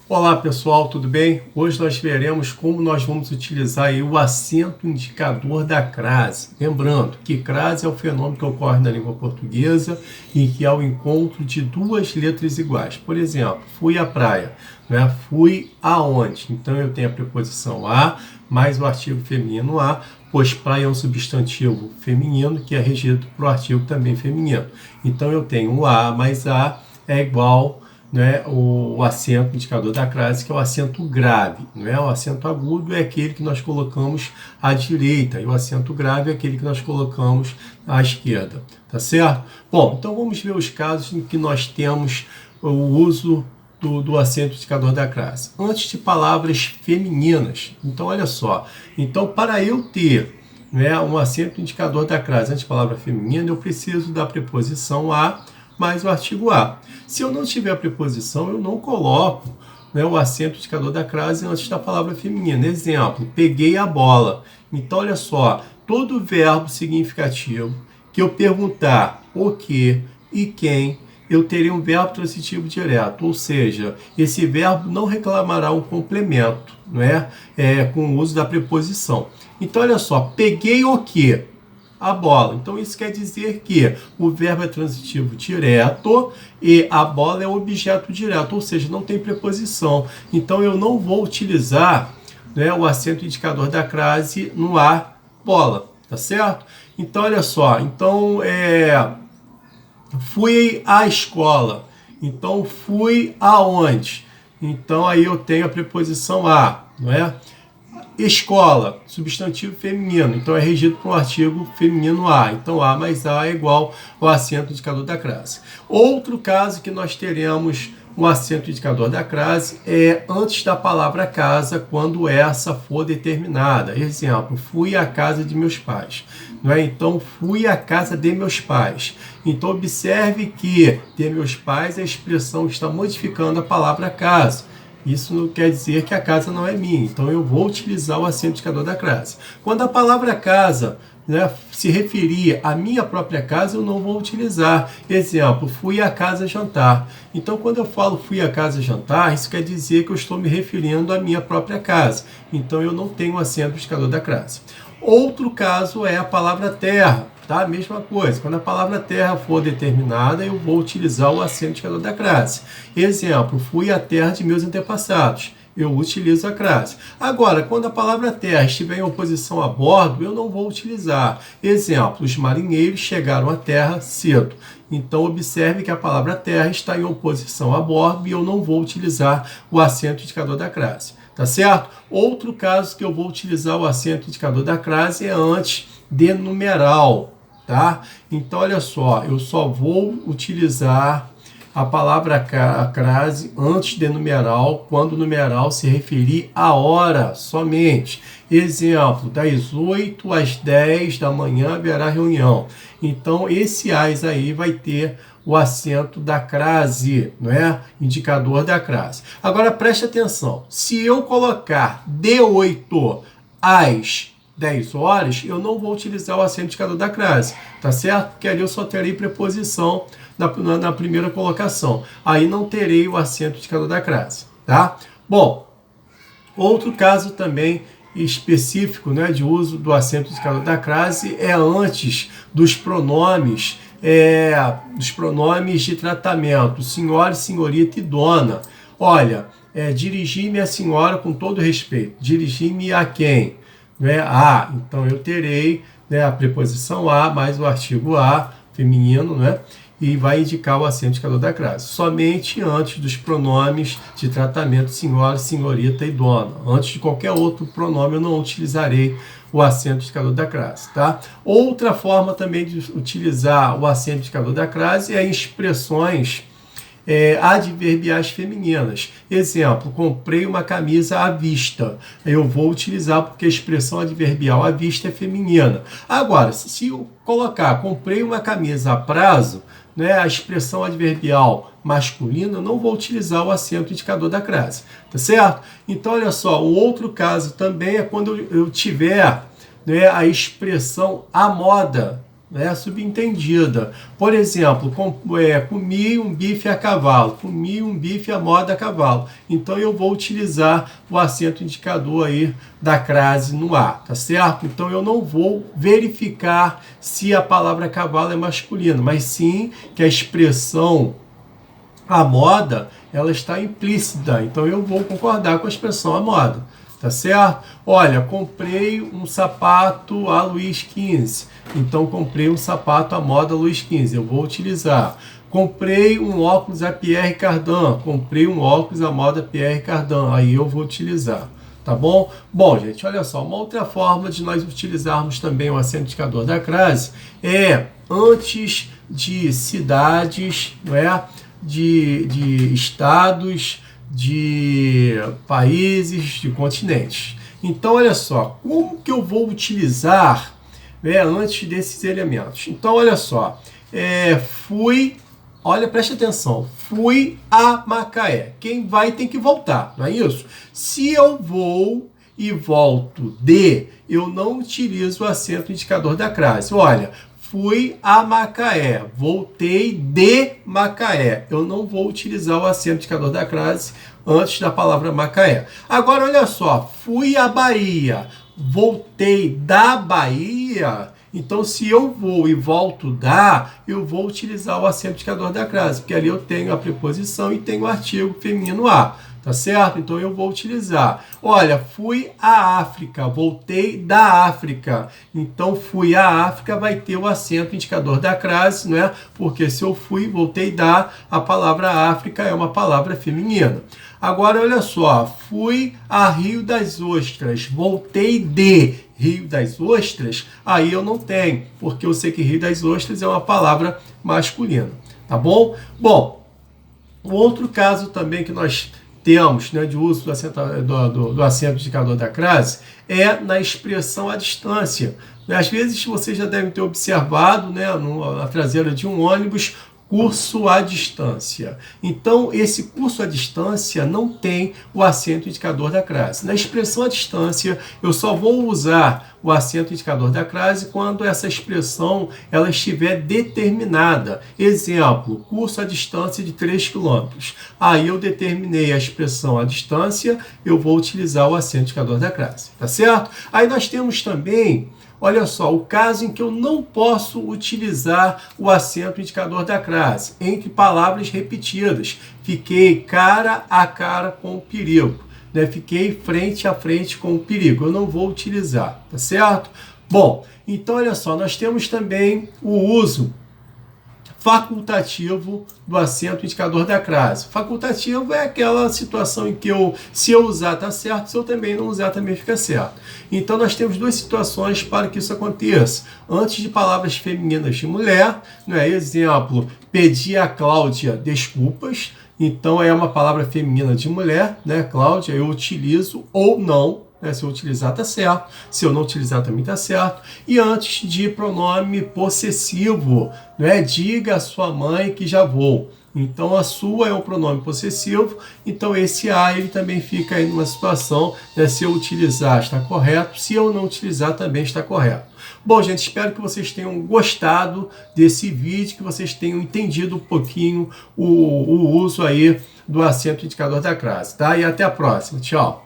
Olá pessoal, tudo bem? Hoje nós veremos como nós vamos utilizar aí o acento indicador da crase. Lembrando que crase é o fenômeno que ocorre na língua portuguesa em que há o encontro de duas letras iguais. Por exemplo, fui à praia, né? Fui aonde? Então eu tenho a preposição a mais o artigo feminino a, pois praia é um substantivo feminino que é regido para o artigo também feminino. Então eu tenho o a mais a é igual, né, o acento indicador da crase, que é o acento grave. Né? O acento agudo é aquele que nós colocamos à direita e o acento grave é aquele que nós colocamos à esquerda. Tá certo? Bom, então vamos ver os casos em que nós temos o uso do acento indicador da crase. Antes de palavras femininas. Então, olha só. Então, para eu ter, né, um acento indicador da crase antes de palavra feminina, eu preciso da preposição a mais o artigo a. Se eu não tiver a preposição, eu não coloco, né, o acento indicador da crase antes da palavra feminina. Exemplo, peguei a bola. Então, olha só, todo verbo significativo que eu perguntar o que e quem, eu terei um verbo transitivo direto, ou seja, esse verbo não reclamará um complemento, não é? Com o uso da preposição. Então, olha só, peguei o que? A bola. Então, isso quer dizer que o verbo é transitivo direto e a bola é o objeto direto, ou seja, não tem preposição. Então, eu não vou utilizar, né, o acento indicador da crase no a, bola, tá certo? Então, olha só, então, fui à escola. Então, fui aonde? Então, aí eu tenho a preposição a, não é? Escola, substantivo feminino, então é regido por um artigo feminino a. Então a mais a é igual ao acento indicador da crase. Outro caso que nós teremos um acento indicador da crase é antes da palavra casa, quando essa for determinada. Exemplo, fui à casa de meus pais. Não é? Então, fui à casa de meus pais. Então, observe que de meus pais a expressão está modificando a palavra casa. Isso não quer dizer que a casa não é minha. Então, eu vou utilizar o acento indicador da crase. Quando a palavra casa, né, se referir à minha própria casa, eu não vou utilizar. Exemplo, fui à casa jantar. Então, quando eu falo fui à casa jantar, isso quer dizer que eu estou me referindo à minha própria casa. Então, eu não tenho acento indicador da crase. Outro caso é a palavra terra. Tá? Mesma coisa, quando a palavra terra for determinada, eu vou utilizar o acento indicador da crase. Exemplo, fui à terra de meus antepassados. Eu utilizo a crase. Agora, quando a palavra terra estiver em oposição a bordo, eu não vou utilizar. Exemplo, os marinheiros chegaram à terra cedo. Então, observe que a palavra terra está em oposição a bordo e eu não vou utilizar o acento indicador da crase. Tá certo? Outro caso que eu vou utilizar o acento indicador da crase é antes de numeral. Tá? Então, olha só, eu só vou utilizar a palavra crase antes de numeral, quando o numeral se referir à hora somente. Exemplo, das 8 às 10 da manhã haverá reunião. Então, esse as aí vai ter o acento da crase, não é? Indicador da crase. Agora, preste atenção. Se eu colocar de 8 às 10 horas, eu não vou utilizar o acento indicador da crase, tá certo? Porque ali eu só terei preposição na primeira colocação. Aí não terei o acento indicador da crase, tá? Bom, outro caso também específico, né, de uso do acento indicador da crase é antes dos pronomes, de tratamento, senhora, senhorita e dona. Olha, dirigir-me a senhora com todo respeito. Dirigir-me a quem? Né? A, então eu terei, né, a preposição a mais o artigo a, feminino, né? E vai indicar o acento indicador da crase. Somente antes dos pronomes de tratamento senhora, senhorita e dona. Antes de qualquer outro pronome eu não utilizarei o acento indicador da crase. Tá? Outra forma também de utilizar o acento indicador da crase é em expressões adverbiais femininas. Exemplo, comprei uma camisa à vista. Eu vou utilizar porque a expressão adverbial à vista é feminina. Agora, se eu colocar comprei uma camisa a prazo, né, a expressão adverbial masculina, eu não vou utilizar o acento indicador da crase. Tá certo? Então, olha só, o outro caso também é quando eu tiver, né, a expressão à moda, né, subentendida. Por exemplo, comi um bife a cavalo, comi um bife à moda a cavalo. Então eu vou utilizar o acento indicador aí da crase no A, tá certo? Então eu não vou verificar se a palavra cavalo é masculina, mas sim que a expressão a moda, ela está implícita. Então eu vou concordar com a expressão a moda. Tá certo? Olha, comprei um sapato a Luiz XV. Então, comprei um sapato à moda Luiz XV. Eu vou utilizar. Comprei um óculos a Pierre Cardin. Comprei um óculos à moda Pierre Cardin. Aí eu vou utilizar. Tá bom? Bom, gente, olha só. Uma outra forma de nós utilizarmos também o acento indicador da crase é antes de cidades, não é? De estados, de países, de continentes. Então, olha só, como que eu vou utilizar, né, antes desses elementos? Então, olha só, preste atenção, fui a Macaé. Quem vai tem que voltar, não é isso? Se eu vou e volto de, eu não utilizo o acento indicador da crase. Olha, fui a Macaé, voltei de Macaé. Eu não vou utilizar o acento indicador da crase antes da palavra Macaé. Agora, olha só, fui à Bahia, voltei da Bahia. Então, se eu vou e volto da, eu vou utilizar o acento indicador da crase, porque ali eu tenho a preposição e tenho o artigo feminino a. Tá certo? Então eu vou utilizar. Olha, fui à África, voltei da África. Então fui à África vai ter o acento indicador da crase, não é? Porque se eu fui, voltei da, a palavra África é uma palavra feminina. Agora olha só, fui a Rio das Ostras, voltei de Rio das Ostras, aí eu não tenho, porque eu sei que Rio das Ostras é uma palavra masculina, tá bom? Bom, o outro caso também que nós temos, né, de uso do acento indicador da crase é na expressão à distância. Às vezes você já deve ter observado, né, na traseira de um ônibus, curso à distância. Então, esse curso à distância não tem o acento indicador da crase. Na expressão à distância, eu só vou usar o acento indicador da crase quando essa expressão ela estiver determinada. Exemplo, curso à distância de 3 km. Aí eu determinei a expressão à distância, eu vou utilizar o acento indicador da crase. Tá certo? Aí nós temos também, olha só, o caso em que eu não posso utilizar o acento indicador da crase entre palavras repetidas. Fiquei cara a cara com o perigo, né? Fiquei frente a frente com o perigo. Eu não vou utilizar, tá certo? Bom, então olha só, nós temos também o uso facultativo do acento indicador da crase. Facultativo é aquela situação em que se eu usar está certo, se eu também não usar também fica certo. Então nós temos duas situações para que isso aconteça. Antes de palavras femininas de mulher, né? Exemplo, pedi a Cláudia desculpas. Então é uma palavra feminina de mulher, né? Cláudia, eu utilizo ou não. Se eu utilizar, está certo. Se eu não utilizar, também está certo. E antes de pronome possessivo, né? Diga à sua mãe que já vou. Então, a sua é um pronome possessivo. Então, esse a ele também fica aí numa situação, né? Se eu utilizar, está correto. Se eu não utilizar, também está correto. Bom, gente, espero que vocês tenham gostado desse vídeo, que vocês tenham entendido um pouquinho o uso aí do acento indicador da crase, tá? E até a próxima. Tchau.